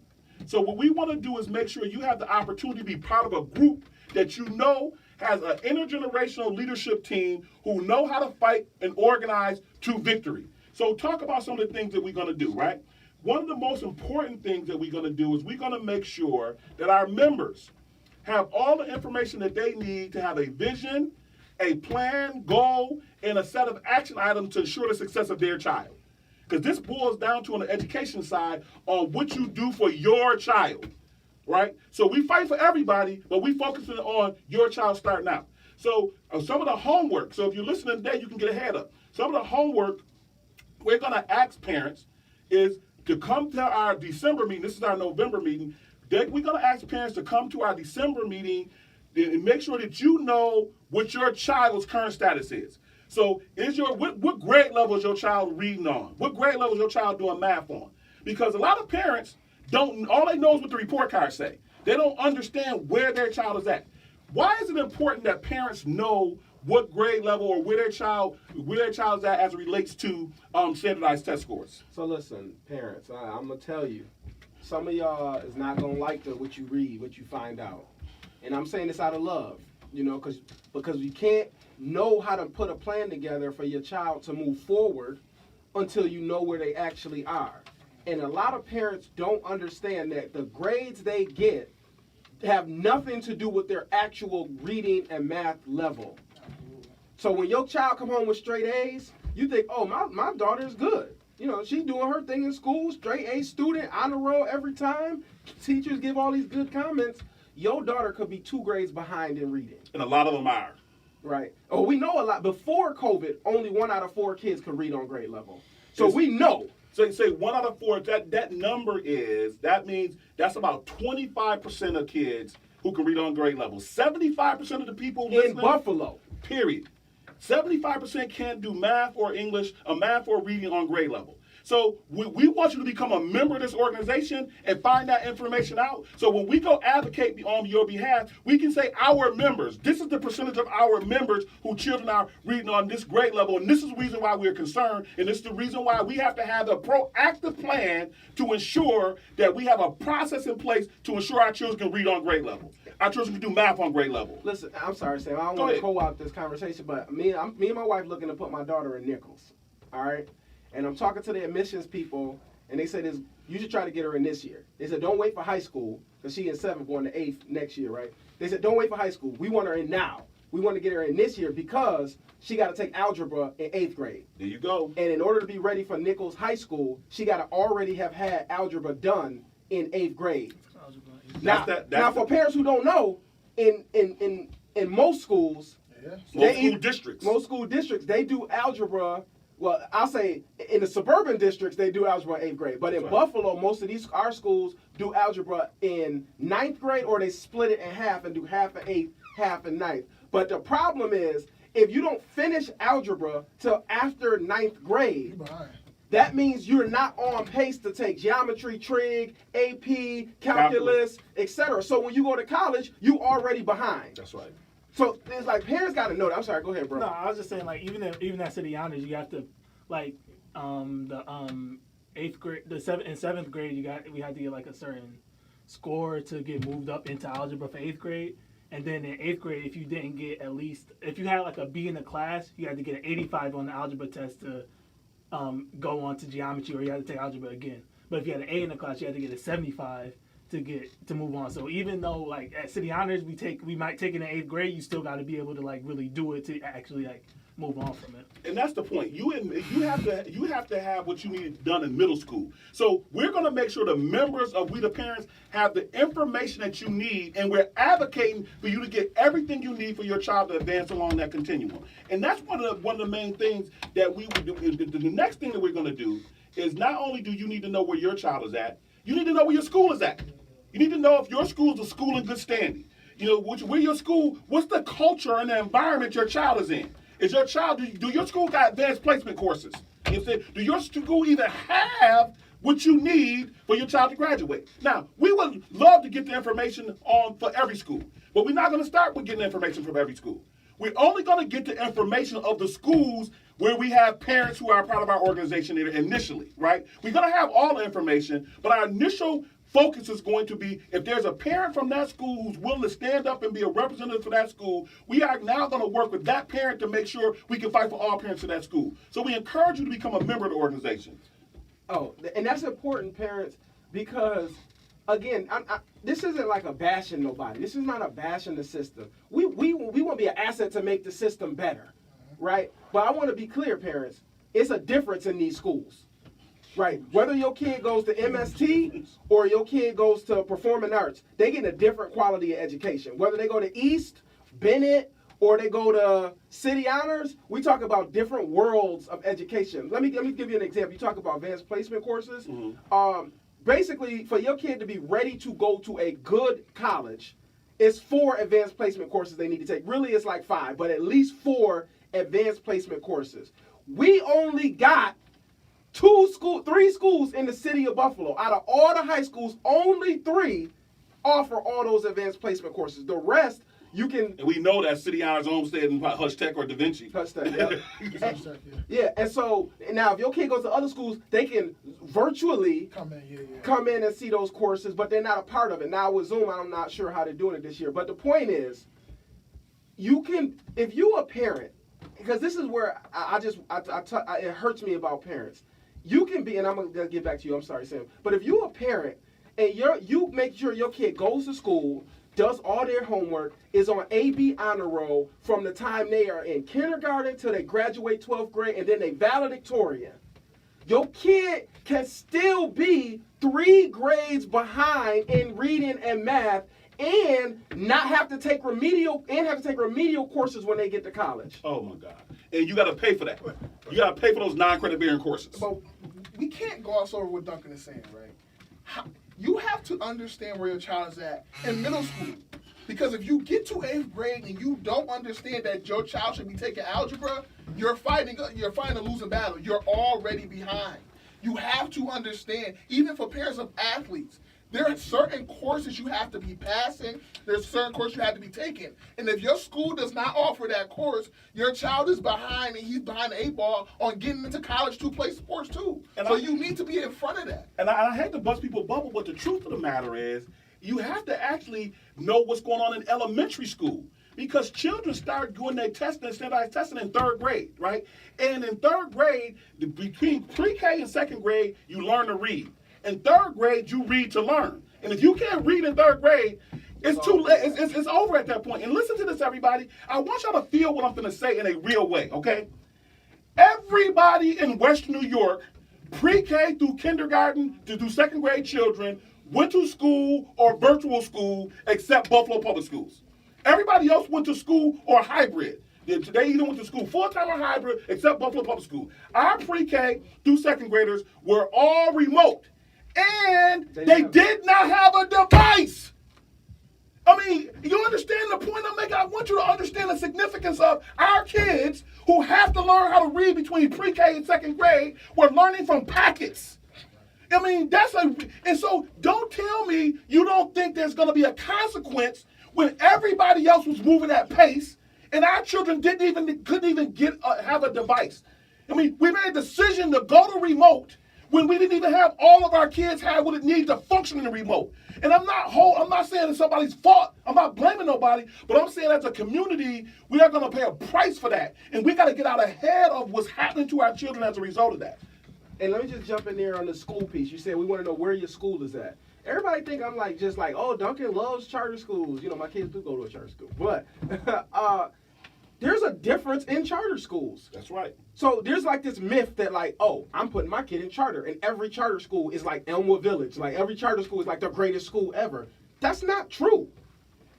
So what we want to do is make sure you have the opportunity to be part of a group that you know has an intergenerational leadership team who know how to fight and organize to victory. So talk about some of the things that we're going to do, right? One of the most important things that we're going to do is we're going to make sure that our members have all the information that they need to have a vision, a plan, goal, and a set of action items to ensure the success of their child. Because this boils down to on the education side on what you do for your child, right? So we fight for everybody, but we focusing on your child starting out. So some of the homework, so if you're listening today, you can get ahead of. Some of the homework we're going to ask parents is to come to our December meeting. This is our November meeting. We're going to ask parents to come to our December meeting and make sure that you know what your child's current status is. So what grade level is your child reading on? What grade level is your child doing math on? Because a lot of parents all they know is what the report cards say. They don't understand where their child is at. Why is it important that parents know what grade level or where their child's at as it relates to standardized test scores? So listen, parents, I'm gonna tell you, some of y'all is not gonna like what you read, what you find out, and I'm saying this out of love, because you can't know how to put a plan together for your child to move forward until you know where they actually are. And a lot of parents don't understand that the grades they get have nothing to do with their actual reading and math level. So when your child come home with straight A's, you think, oh, my daughter's good. She's doing her thing in school, straight A student, honor roll every time. Teachers give all these good comments. Your daughter could be 2 grades behind in reading. And a lot of them are. Right. Oh, we know a lot. Before COVID, only 1 out of 4 kids could read on grade level. So we know. So you say 1 out of 4, that number that means that's about 25% of kids who can read on grade level. 75% of the people listening. In Buffalo. Period. 75% can't do math or English, math or reading on grade level. So we want you to become a member of this organization and find that information out. So when we go advocate on your behalf, we can say our members, this is the percentage of our members who children are reading on this grade level, and this is the reason why we're concerned, and this is the reason why we have to have a proactive plan to ensure that we have a process in place to ensure our children can read on grade level. Our children can do math on grade level. Listen, I'm sorry, Sam, I don't want to co-opt this conversation, but me and my wife looking to put my daughter in Nichols, all right? And I'm talking to the admissions people, and they said you should try to get her in this year. They said don't wait for high school, because she's in 7th going to 8th next year, right? They said don't wait for high school. We want her in now. We want to get her in this year because she got to take algebra in 8th grade. There you go. And in order to be ready for Nichols High School, she got to already have had algebra done in 8th grade. Now, for parents who don't know, in most schools, most school districts, they do algebra. Well, I'll say in the suburban districts, they do algebra in 8th grade. But in Buffalo, most of our schools do algebra in 9th grade, or they split it in half and do half in 8th, half in 9th. But the problem is, if you don't finish algebra till after 9th grade, that means you're not on pace to take geometry, trig, AP, calculus, etc. So when you go to college, you already behind. That's right. So it's like parents got to know that. I'm sorry, go ahead, bro. No, I was just saying, like, even at City Honors, you have to, like, the 8th grade, the 7th grade, we had to get like a certain score to get moved up into algebra for 8th grade, and then in 8th grade, if you didn't get if you had like a B in the class, you had to get an 85 on the algebra test to go on to geometry, or you had to take algebra again. But if you had an A in the class, you had to get a 75 to move on. So even though like at City Honors we might take it in 8th grade, you still got to be able to like really do it to actually like move on from it. And that's the point. You have to have what you need done in middle school. So we're going to make sure the members of We the Parents have the information that you need, and we're advocating for you to get everything you need for your child to advance along that continuum. And that's one of the main things that we would do. The next thing that we're going to do is not only do you need to know where your child is at, you need to know where your school is at. You need to know if your school is a school in good standing. Where your school, what's the culture and the environment your child is in? Is your child, do your school got advanced placement courses? Do your school even have what you need for your child to graduate. Now, we would love to get the information on for every school, but we're not going to start with getting information from every school. We're only going to get the information of the schools where we have parents who are part of our organization initially, right? We're going to have all the information, but our initial focus is going to be if there's a parent from that school who's willing to stand up and be a representative for that school, we are now going to work with that parent to make sure we can fight for all parents in that school. So we encourage you to become a member of the organization. Oh, and that's important, parents, because again, this isn't like a bashing nobody. This is not a bashing the system. We want to be an asset to make the system better, right? But I want to be clear, parents. It's a difference in these schools, right? Whether your kid goes to MST or your kid goes to performing arts, they get a different quality of education. Whether they go to East, Bennett, or they go to City Honors, we talk about different worlds of education. Let me give you an example. You talk about advanced placement courses. Basically, for your kid to be ready to go to a good college, it's 4 advanced placement courses they need to take. Really, it's like 5, but at least 4 advanced placement courses. We only got 3 schools in the city of Buffalo. Out of all the high schools, only 3 offer all those advanced placement courses. The rest, you can... And we know that City Honors, Olmsted, and Hush Tech or Da Vinci. Hush Tech, yeah. And so, now if your kid goes to other schools, they can virtually come in and see those courses, but they're not a part of it. Now with Zoom, I'm not sure how they're doing it this year. But the point is, you can, if you're a parent, because this is where it hurts me about parents. You can be, and I'm going to get back to you, I'm sorry, Sam. But if you're a parent, and you make sure your kid goes to school, does all their homework, is on AB honor roll from the time they are in kindergarten till they graduate 12th grade, and then they valedictorian. Your kid can still be 3 grades behind in reading and math and not have to take remedial courses when they get to college. Oh my God. And you got to pay for that. You got to pay for those non-credit bearing courses. But we can't gloss over what Duncan is saying, right? You have to understand where your child is at in middle school. Because if you get to 8th grade and you don't understand that your child should be taking algebra, you're fighting a losing battle. You're already behind. You have to understand, even for parents of athletes, there are certain courses you have to be passing. There's certain courses you have to be taking. And if your school does not offer that course, your child is behind and he's behind the 8 ball on getting into college to play sports too. So you need to be in front of that. And I hate to bust people's bubble, but the truth of the matter is, you have to actually know what's going on in elementary school. Because children start doing their testing, standardized testing in 3rd grade, right? And in 3rd grade, between pre-K and 2nd grade, you learn to read. In 3rd grade, you read to learn. And if you can't read in 3rd grade, it's too late. It's over at that point. And listen to this, everybody. I want y'all to feel what I'm going to say in a real way, okay? Everybody in Western New York, pre-K through kindergarten to do 2nd grade children, went to school or virtual school except Buffalo Public Schools. Everybody else went to school or hybrid. They either went to school full-time or hybrid except Buffalo Public School. Our pre-K through 2nd graders were all remote. And they did not have a device. I mean, you understand the point I'm making? I want you to understand the significance of our kids who have to learn how to read between pre-K and 2nd grade were learning from packets. I mean, and so don't tell me you don't think there's going to be a consequence when everybody else was moving at pace and our children couldn't even have a device. I mean, we made a decision to go to remote when we didn't even have all of our kids have what it needs to function in the remote. And I'm not saying it's somebody's fault. I'm not blaming nobody, but I'm saying as a community, we are going to pay a price for that. And we got to get out ahead of what's happening to our children as a result of that. And let me just jump in there on the school piece. You said we want to know where your school is at. Everybody think I'm just like, oh, Duncan loves charter schools. You know, my kids do go to a charter school. But there's a difference in charter schools. That's right. So there's like this myth that like, oh, I'm putting my kid in charter, and every charter school is like Elmwood Village. Like every charter school is like the greatest school ever. That's not true.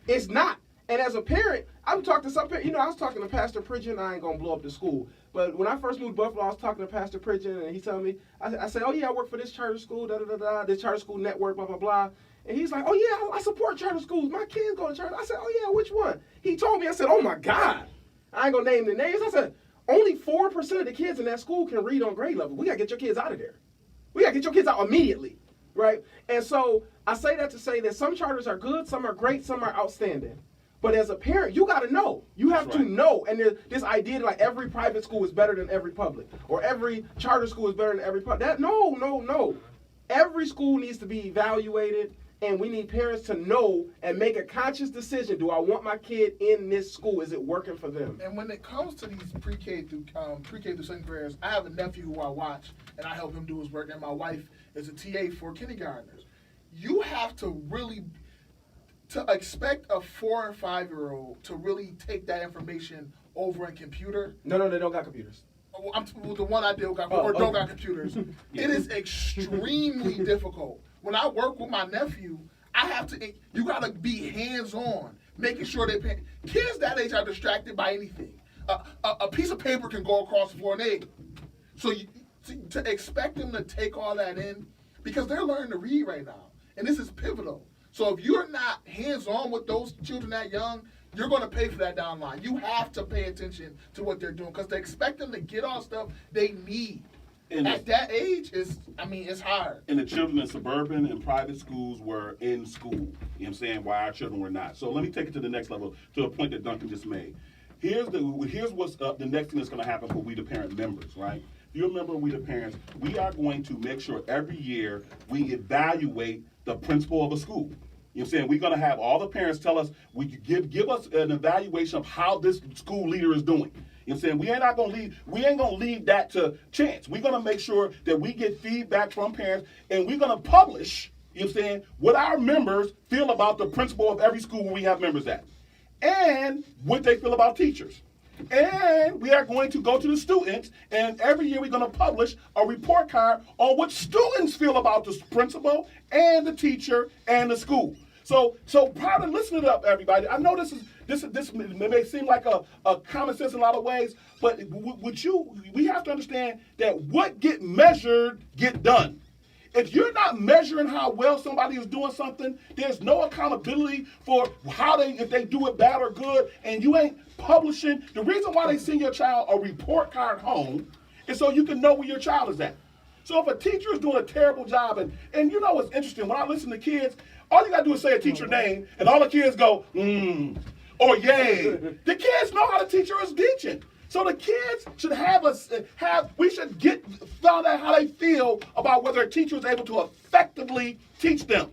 It's not. And as a parent, I've talked to some parents. I was talking to Pastor Pridgeon. I ain't gonna blow up the school, but when I first moved to Buffalo, I was talking to Pastor Pridgeon, and he told me, I said, oh yeah, I work for this charter school, this charter school network, blah blah blah. And he's like, oh yeah, I support charter schools. My kids go to charter. I said, oh yeah, which one? He told me. I said, oh my God. I ain't gonna name the names. I said, only 4% of the kids in that school can read on grade level. We gotta get your kids out of there. We got to get your kids out immediately, right? And so I say that to say that some charters are good, some are great, some are outstanding. But as a parent, you got to know. You have That's to right. know. And there's this idea that like every private school is better than every public, or every charter school is better than every public. That no. Every school needs to be evaluated, and we need parents to know and make a conscious decision. Do I want my kid in this school? Is it working for them? And when it comes to these pre-K through second graders, I have a nephew who I watch, and I help him do his work. And my wife is a TA for kindergartners. You have to really expect a 4 and 5-year-old to really take that information over in computer. No, they don't got computers. The one I deal got Oh, or don't okay. got computers. It is extremely difficult. When I work with my nephew, I have to. You gotta be hands on, making sure they pay. Kids that age are distracted by anything. A piece of paper can go across the floor and they. So to expect them to take all that in, because they're learning to read right now, and this is pivotal. So if you're not hands on with those children that young, you're going to pay for that down the line. You have to pay attention to what they're doing because they expect them to get all stuff they need. And At that age, it's hard. And the children in suburban and private schools were in school. You know what I'm saying? Why our children were not. So let me take it to the next level, to a point that Duncan just made. Here's what's the next thing that's going to happen for we the parent members, right? You remember we the parents, we are going to make sure every year we evaluate the principal of a school. You know what I'm saying? We're going to have all the parents tell us, give us an evaluation of how this school leader is doing. You know what I'm saying? We ain't gonna leave that to chance. We're gonna make sure that we get feedback from parents, and we're gonna publish, you know what I'm saying, what our members feel about the principal of every school where we have members at. And what they feel about teachers. And we are going to go to the students, and every year we're going to publish a report card on what students feel about the principal and the teacher and the school. So part of listening up, everybody. I know this may seem like a common sense in a lot of ways, but we have to understand that what get measured get done. If you're not measuring how well somebody is doing something, there's no accountability for if they do it bad or good, and you ain't publishing. The reason why they send your child a report card home is so you can know where your child is at. So if a teacher is doing a terrible job, and you know what's interesting, when I listen to kids, all you gotta do is say a teacher name, and all the kids go, or yay. The kids know how the teacher is teaching. So the kids should we should find out how they feel about whether a teacher is able to effectively teach them.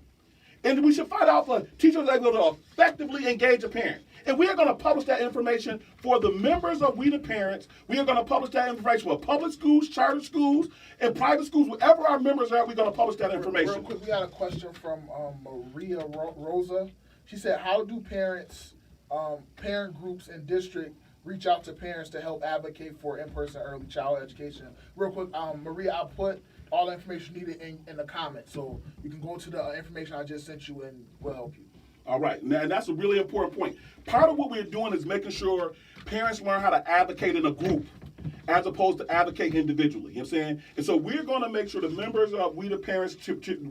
And we should find out if a teacher is able to effectively engage a parent. And we are going to publish that information for the members of We the Parents. We are going to publish that information for public schools, charter schools, and private schools. Wherever our members are, we're going to publish that information. Real quick, we got a question from Maria Rosa. She said, how do parents, parent groups and district reach out to parents to help advocate for in-person early child education? Real quick, Maria, I'll put all the information needed in the comments. So you can go to the information I just sent you and we'll help you. All right, now, and that's a really important point. Part of what we're doing is making sure parents learn how to advocate in a group as opposed to advocate individually. You know what I'm saying? And so we're going to make sure the members of We the Parents,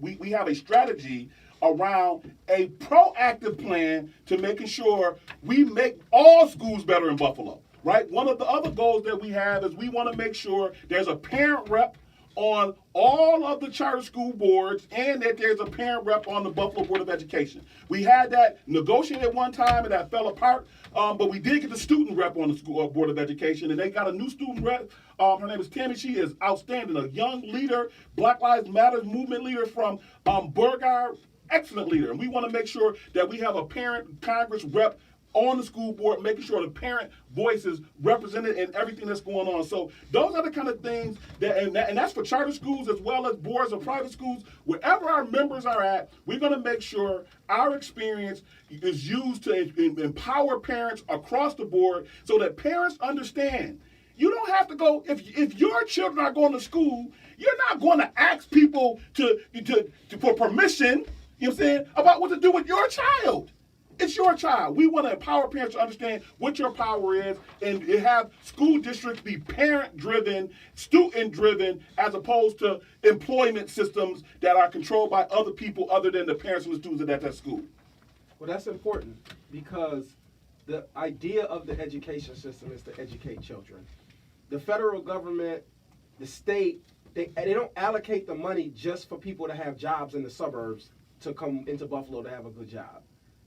we have a strategy around a proactive plan to making sure we make all schools better in Buffalo, right? One of the other goals that we have is we want to make sure there's a parent rep on all of the charter school boards and that there's a parent rep on the Buffalo Board of Education. We had that negotiated one time and that fell apart, but we did get the student rep on the school Board of Education, and they got a new student rep. Her name is Tammy. She is outstanding, a young leader, Black Lives Matter movement leader from Burgard, excellent leader. And we want to make sure that we have a parent Congress rep on the school board, making sure the parent voice is represented in everything that's going on. So those are the kind of things and that's for charter schools as well as boards of private schools. Wherever our members are at, we're going to make sure our experience is used to empower parents across the board so that parents understand. You don't have to go, if your children are going to school, you're not going to ask people for permission, you know what I'm saying, about what to do with your child. It's your child. We want to empower parents to understand what your power is and have school districts be parent-driven, student-driven, as opposed to employment systems that are controlled by other people other than the parents and the students at that school. Well, that's important because the idea of the education system is to educate children. The federal government, the state, they don't allocate the money just for people to have jobs in the suburbs to come into Buffalo to have a good job.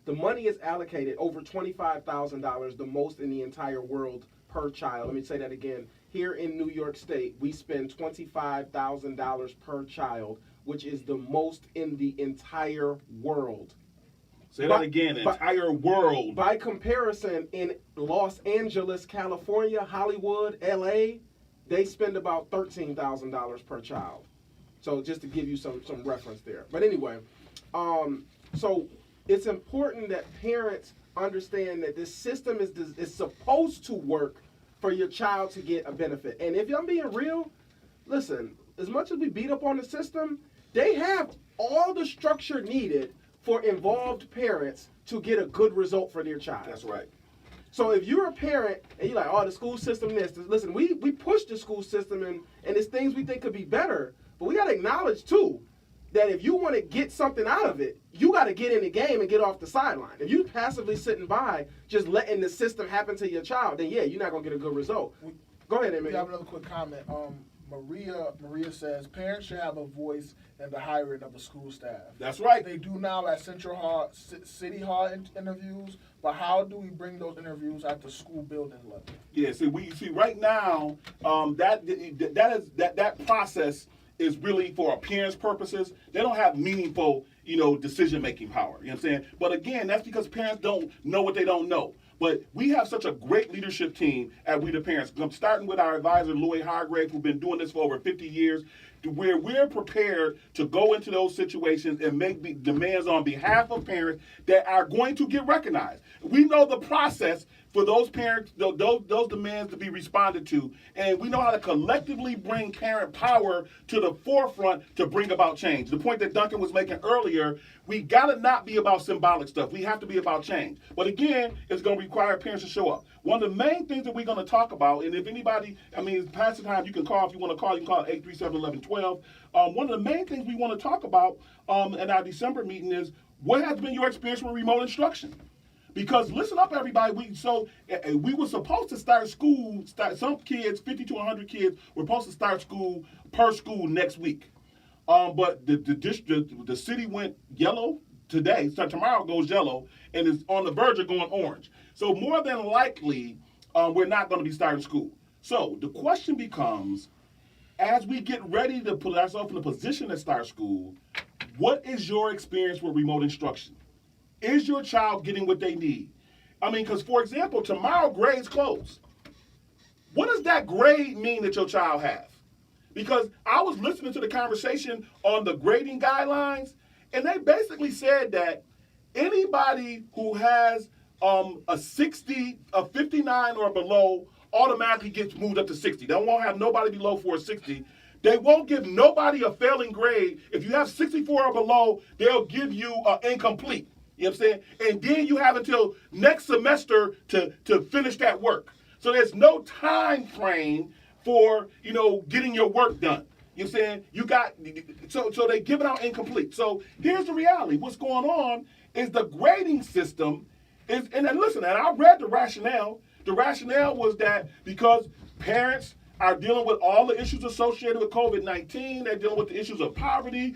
The money is allocated over $25,000, the most in the entire world per child. Let me say that again. Here in New York State, we spend $25,000 per child, which is the most in the entire world. Say that again, the entire world. By comparison, in Los Angeles, California, Hollywood, LA, they spend about $13,000 per child. So just to give you some reference there. But anyway, so it's important that parents understand that this system is supposed to work for your child to get a benefit. And if I'm being real, listen, as much as we beat up on the system, they have all the structure needed for involved parents to get a good result for their child. That's right. So if you're a parent and you're like, oh, the school system listen, we push the school system and there's things we think could be better, but we got to acknowledge too that if you want to get something out of it, you got to get in the game and get off the sideline. If you passively sitting by just letting the system happen to your child, then yeah, you're not going to get a good result. Go ahead, We Emily. have another quick comment. Maria says parents should have a voice in the hiring of a school staff. That's right. They do now at City Hall interviews, but how do we bring those interviews at the school building level? Yeah, see right now, that process is really for appearance purposes. They don't have meaningful, decision-making power. You know what I'm saying? But again, that's because parents don't know what they don't know. But we have such a great leadership team at We the Parents. I'm starting with our advisor, Lloyd Hargrave, who's been doing this for over 50 years, where we're prepared to go into those situations and make demands on behalf of parents that are going to get recognized. We know the process for those parents, those demands to be responded to, and we know how to collectively bring parent power to the forefront to bring about change. The point that Duncan was making earlier, we gotta not be about symbolic stuff. We have to be about change. But again, it's gonna require parents to show up. One of the main things that we're gonna talk about, and if anybody, it's past the time, you can call if you want to call. You can call 837-1112. One of the main things we want to talk about at our December meeting is what has been your experience with remote instruction. Because listen up, everybody. We were supposed to start school. Some kids, 50 to 100 kids, were supposed to start school per school next week. But the city went yellow today. So tomorrow goes yellow, and is on the verge of going orange. So more than likely, we're not going to be starting school. So the question becomes, as we get ready to put ourselves in a position to start school, what is your experience with remote instruction? Is your child getting what they need? Because, for example, tomorrow grades close. What does that grade mean that your child have? Because I was listening to the conversation on the grading guidelines, and they basically said that anybody who has a 60, a 59 or below automatically gets moved up to 60. They won't have nobody below 460. They won't give nobody a failing grade. If you have 64 or below, they'll give you incomplete. You know what I'm saying? And then you have until next semester to finish that work. So there's no time frame for, getting your work done. You know what I'm saying? So they give it out incomplete. So here's the reality. What's going on is the grading system is, and then listen, and I read the rationale. The rationale was that because parents are dealing with all the issues associated with COVID-19, they're dealing with the issues of poverty,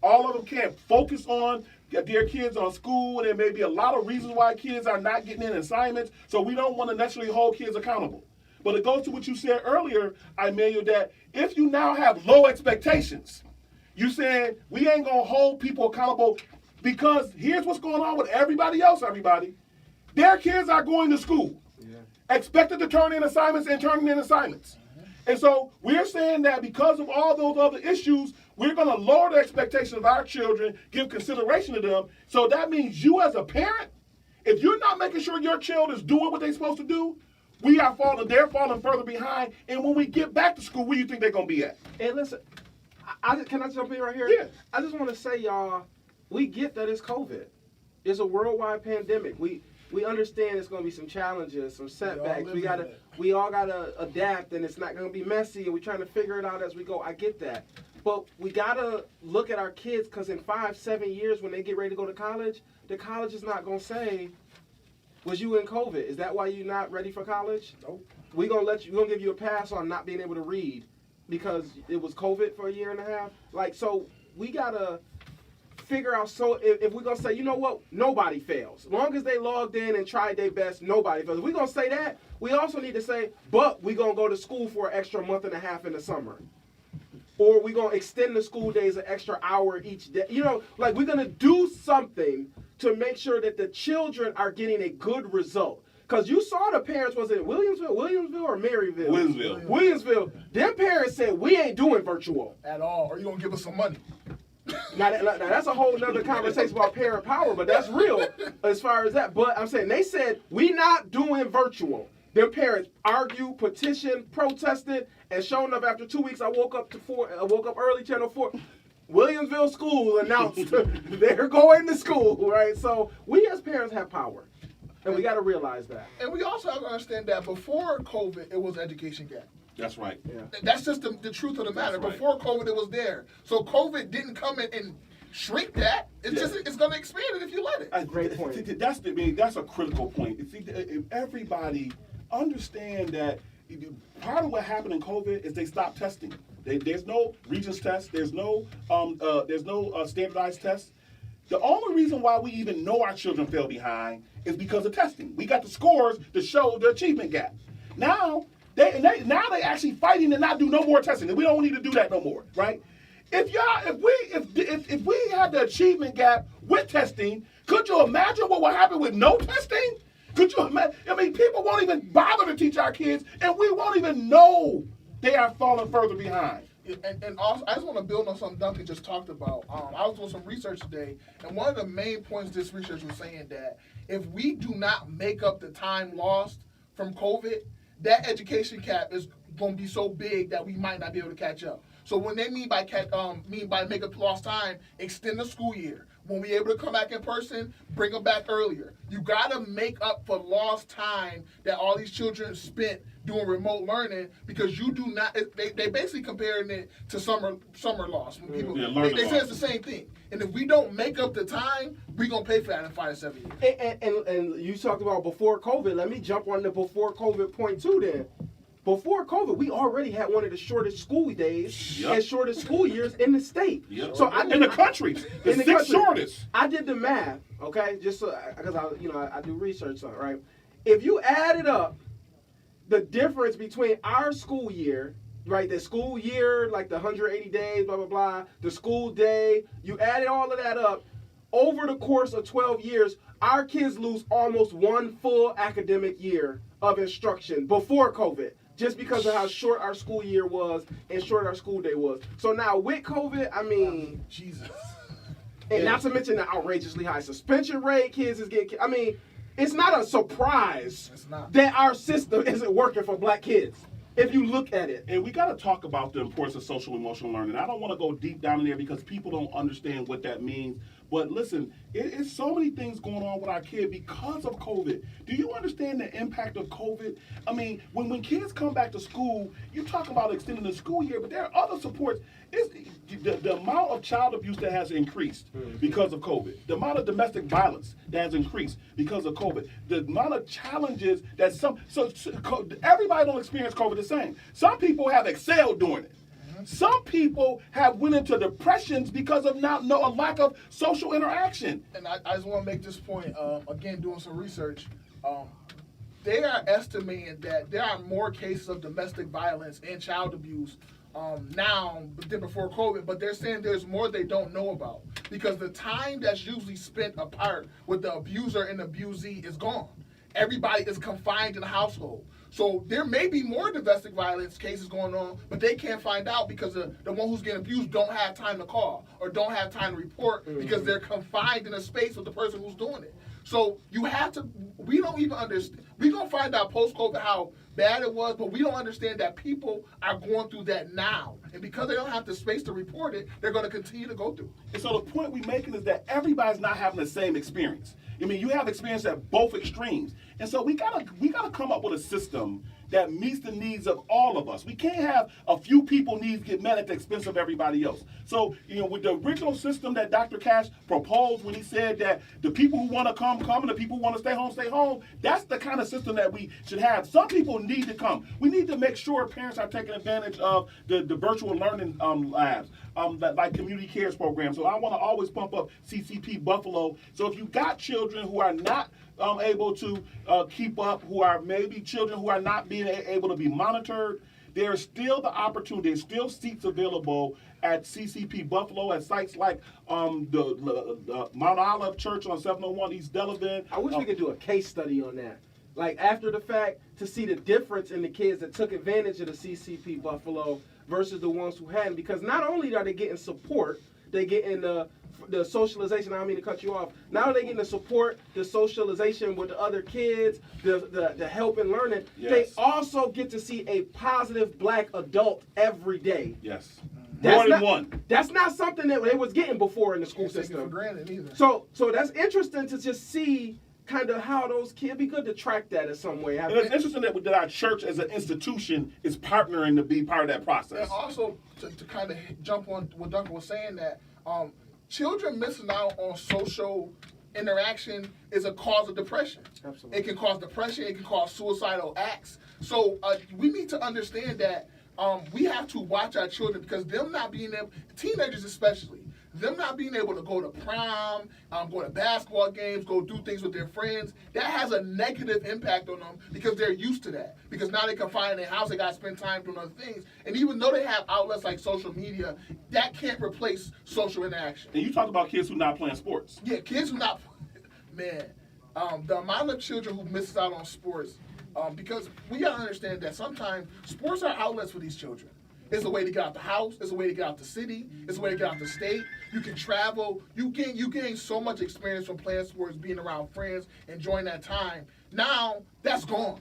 all of them can't focus on their kids on school, and there may be a lot of reasons why kids are not getting in assignments, so we don't want to necessarily hold kids accountable. But it goes to what you said earlier, Emmanuel, that if you now have low expectations, you saying we ain't going to hold people accountable because here's what's going on with everybody else, everybody. Their kids are going to school, expected to turn in assignments and turning in assignments. And so we're saying that because of all those other issues, we're going to lower the expectations of our children, give consideration to them. So that means you as a parent, if you're not making sure your child is doing what they're supposed to do, they're falling further behind. And when we get back to school, where do you think they're going to be at? And listen, can I jump in right here? Yeah. I just want to say, y'all, we get that it's COVID. It's a worldwide pandemic. We understand there's going to be some challenges, some setbacks. We all gotta adapt, and it's not going to be messy, and we're trying to figure it out as we go. I get that. But we got to look at our kids, because in 5-7 years, when they get ready to go to college, the college is not going to say, was you in COVID? Is that why you're not ready for college? Nope. We're going to give you a pass on not being able to read. because it was COVID for a year and a half. Like, so we gotta figure out. So if we're gonna say, you know what, nobody fails. As long as they logged in and tried their best, nobody fails. If we're gonna say that, we also need to say, but we're gonna go to school for an extra month and a half in the summer. Or we're gonna extend the school days an extra hour each day. You know, like we're gonna do something to make sure that the children are getting a good result. Because you saw the parents, was it Williamsville or Maryville? Williamsville. Them parents said, we ain't doing virtual. At all, or you gonna give us some money? Now that's a whole nother conversation about parent power, but that's real as far as that. But I'm saying, they said, we not doing virtual. Them parents argued, petitioned, protested, and showing up after 2 weeks, I woke up early, Channel 4. Williamsville School announced they're going to school, right? So we as parents have power. And we got to realize that. And we also have to understand that before COVID, it was education gap. That's right. Yeah. That's just the truth of the matter. That's right. Before COVID, it was there. So COVID didn't come in and shrink that. It's going to expand it if you let it. Great point. That's a critical point. See, if everybody understand that part of what happened in COVID is they stopped testing. There's no Regents test. There's no standardized tests. The only reason why we even know our children fell behind is because of testing. We got the scores to show the achievement gap. Now they actually fighting to not do no more testing. We don't need to do that no more, right? If we had the achievement gap with testing, could you imagine what would happen with no testing? Could you imagine? I mean, people won't even bother to teach our kids, and we won't even know they are falling further behind. And also, I just want to build on something Duncan just talked about. I was doing some research today, and one of the main points this research was saying that if we do not make up the time lost from COVID, that education gap is going to be so big that we might not be able to catch up. So when they mean by make up lost time, extend the school year. When we're able to come back in person, bring them back earlier. You got to make up for lost time that all these children spent doing remote learning, because you do not. They basically comparing it to summer loss. When people, they say it's the same thing. And if we don't make up the time, we're gonna pay for that in 5 to 7 years. And you talked about before COVID. Let me jump on the before COVID point too. Then, before COVID, we already had one of the shortest school days and shortest school years in the state. Yep. So in the country, the sixth shortest. I did the math, okay, just so because I do research on it, right? If you add it up, the difference between our school year, right, the school year, like the 180 days, blah, blah, blah, the school day, you added all of that up, over the course of 12 years, our kids lose almost one full academic year of instruction before COVID, just because of how short our school year was and short our school day was. So now with COVID, I mean, Jesus. And not to mention the outrageously high suspension rate, kids is getting, I mean, it's not a surprise that our system isn't working for black kids, if you look at it. And we got to talk about the importance of social emotional learning. I don't want to go deep down in there because people don't understand what that means. But listen, it's so many things going on with our kid because of COVID. Do you understand the impact of COVID? I mean, when kids come back to school, you talk about extending the school year, but there are other supports. The amount of child abuse that has increased because of COVID, the amount of domestic violence that has increased because of COVID, the amount of challenges that everybody don't experience COVID the same. Some people have excelled during it. Some people have went into depressions because of a lack of social interaction. And I just want to make this point, again, doing some research. They are estimating that there are more cases of domestic violence and child abuse now than before COVID, but they're saying there's more they don't know about, because the time that's usually spent apart with the abuser and abusee is gone. Everybody is confined in the household. So there may be more domestic violence cases going on, but they can't find out because the one who's getting abused don't have time to call or don't have time to report because they're confined in a space with the person who's doing it. So we don't even understand. We're going to find out post-COVID how bad it was, but we don't understand that people are going through that now. And because they don't have the space to report it, they're going to continue to go through. And so the point we're making is that everybody's not having the same experience. I mean, you have experience at both extremes. And so we gotta come up with a system that meets the needs of all of us. We can't have a few people's needs get met at the expense of everybody else. So, with the original system that Dr. Cash proposed when he said that the people who want to come, and the people who want to stay home, that's the kind of system that we should have. Some people need to come. We need to make sure parents are taking advantage of the virtual learning labs, like community cares programs. So I want to always pump up CCP Buffalo. So if you got children who are not able to keep up, who are maybe children who are not being able to be monitored, there's still the opportunity, there's still seats available at CCP Buffalo at sites like the Mount Olive Church on 701 East Delavan. I wish we could do a case study on that. Like after the fact, to see the difference in the kids that took advantage of the CCP Buffalo versus the ones who hadn't. Because not only are they getting support, they getting the socialization. I don't mean to cut you off. Now they're getting the support, the socialization with the other kids, the help in learning. Yes. They also get to see a positive black adult every day. Yes. That's More than not, one. That's not something that they was getting before in the school Can't take it for system. granted either. So that's interesting to just see kind of how those kids. It'd be good to track that in some way. And it's interesting that our church as an institution is partnering to be part of that process. And also, to kind of jump on what Duncan was saying, that children missing out on social interaction is a cause of depression. Absolutely. It can cause depression. It can cause suicidal acts. So we need to understand that we have to watch our children, because them not being able, teenagers especially, them not being able to go to prom, go to basketball games, go do things with their friends, that has a negative impact on them because they're used to that. Because now they can find in their house, they got to spend time doing other things. And even though they have outlets like social media, that can't replace social interaction. And you talked about kids who not playing sports. Yeah, kids who not, man, the amount of children who misses out on sports, because we gotta understand that sometimes sports are outlets for these children. It's a way to get out the house. It's a way to get out the city. It's a way to get out the state. You can travel. You gain so much experience from playing sports, being around friends, enjoying that time. Now that's gone.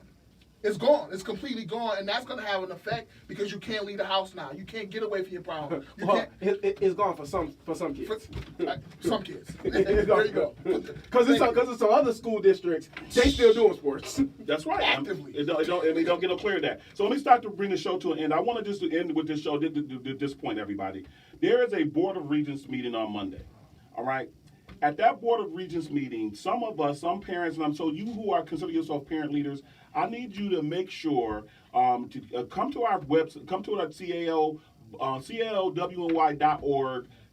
It's gone. It's completely gone, and that's going to have an effect because you can't leave the house now. You can't get away from your problem. You Well, can't. it's gone for some kids. Some kids. It's There you go. Because it's some other school districts, they still doing sports. That's right. Actively. It don't get no clear of that. So let me start to bring the show to an end. I want to just end with this show, this point, everybody. There is a Board of Regents meeting on Monday. All right? At that Board of Regents meeting, some of us, some parents, and so you who are consider yourself parent leaders, I need you to make sure to come to our website, come to our CALWNY.org,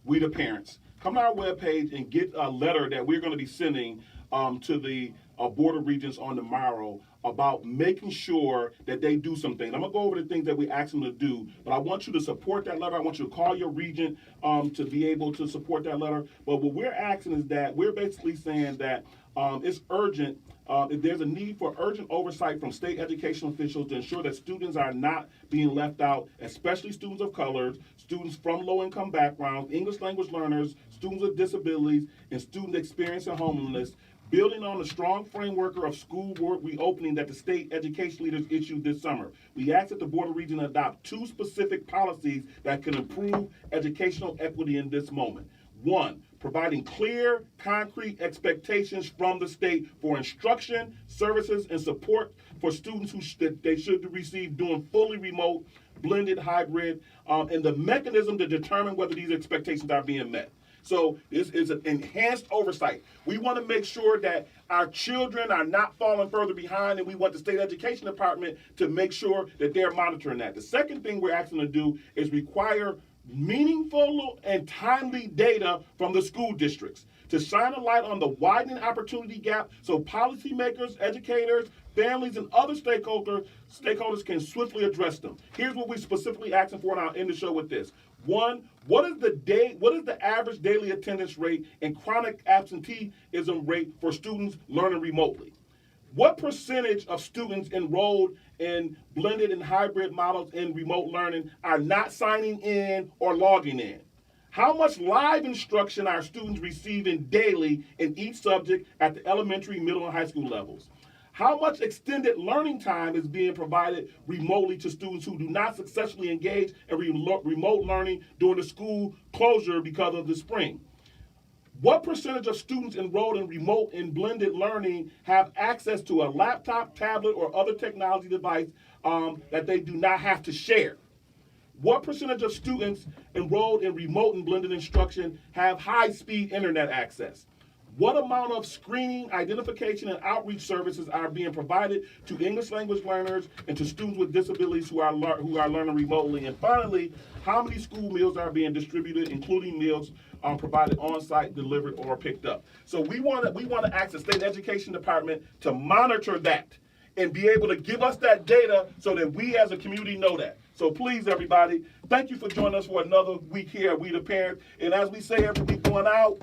We the Parents. Come to our webpage and get a letter that we're going to be sending to the Board of Regents on the morrow about making sure that they do some things. I'm going to go over the things that we ask them to do, but I want you to support that letter. I want you to call your regent to be able to support that letter. But what we're asking is that we're basically saying that it's urgent. There's a need for urgent oversight from state education officials to ensure that students are not being left out, especially students of color, students from low-income backgrounds, English language learners, students with disabilities, and students experiencing homelessness, building on the strong framework of school reopening that the state education leaders issued this summer. We ask that the Board of Regents adopt 2 specific policies that can improve educational equity in this moment. 1, providing clear, concrete expectations from the state for instruction, services, and support for students that they should receive doing fully remote, blended, hybrid, and the mechanism to determine whether these expectations are being met. So this is an enhanced oversight. We want to make sure that our children are not falling further behind, and we want the state education department to make sure that they're monitoring that. The second thing we're asking to do is require meaningful and timely data from the school districts to shine a light on the widening opportunity gap so policymakers, educators, families, and other stakeholders can swiftly address them. Here's what we're specifically asking for, and I'll end the show with this. 1, what is the average daily attendance rate and chronic absenteeism rate for students learning remotely? What percentage of students enrolled in blended and hybrid models in remote learning are not signing in or logging in? How much live instruction are students receiving daily in each subject at the elementary, middle, and high school levels? How much extended learning time is being provided remotely to students who do not successfully engage in remote learning during the school closure because of the spring? What percentage of students enrolled in remote and blended learning have access to a laptop, tablet, or other technology device that they do not have to share? What percentage of students enrolled in remote and blended instruction have high-speed internet access? What amount of screening, identification, and outreach services are being provided to English language learners and to students with disabilities who are learning remotely? And finally, how many school meals are being distributed, including meals provided on-site, delivered, or picked up? So we want to ask the state education department to monitor that and be able to give us that data so that we as a community know that. So please, everybody, thank you for joining us for another week here at We the Parents. And as we say every week going out,